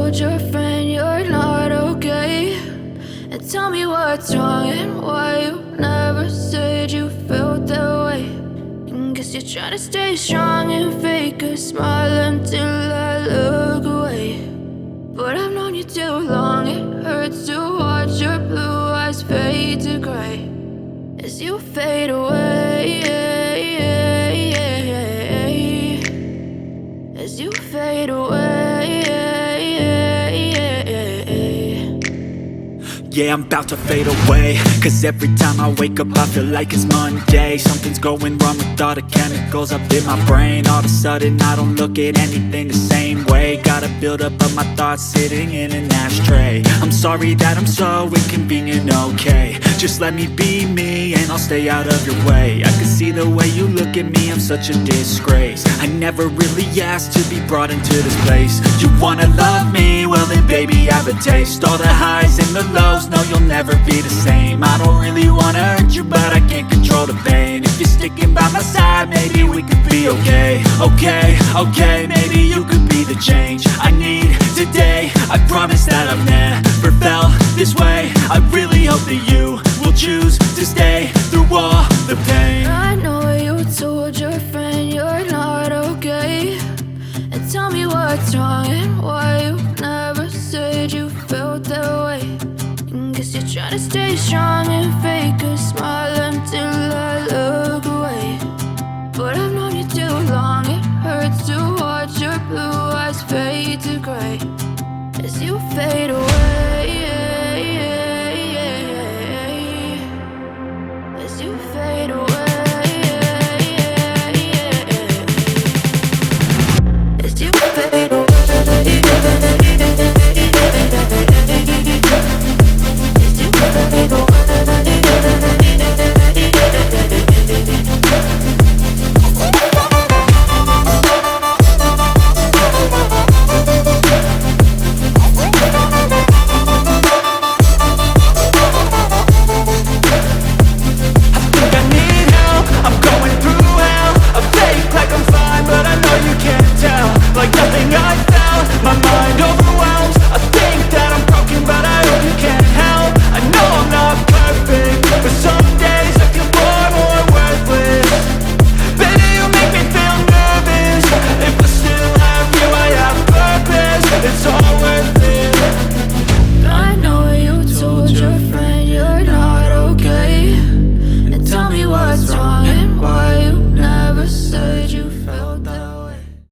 told your friend you're not okay? And tell me what's wrong and why you never said you felt that way. And guess you're trying to stay strong and fake a smile until I look away. But I've known you too long, it hurts to watch your blue eyes fade to gray as you fade away, as you fade away. Yeah, I'm about to fade away, cause every time I wake up I feel like it's Monday. Something's going wrong with all the chemicals up in my brain. All of a sudden I don't look at anything the same way. Got a build up of my thoughts sitting in an ashtray. I'm sorry that I'm so inconvenient, okay? Just let me be me and I'll stay out of your way. I can see the way you look at me, I'm such a disgrace. I never really asked to be brought into this place. You wanna love me? Well then baby, have a taste. All the highs and the lows, no, you'll never be the same. I don't really wanna hurt you, but I can't control the pain. If you're sticking by my side, maybe we could be okay. Okay, maybe you could be the change I need today. I promise that I've never felt this way. I really hope that you will choose to stay through all the pain. I know you told your friend you're not okay. And tell me what's wrong and why you never said you felt that way. And guess you're trying to stay strong and fake a smile until I look away. But I've known you too long, it hurts to watch your blue eyes fade to gray as you fade away, as you fade away. As you fade away, as you fade away. Like nothing I found, my mind over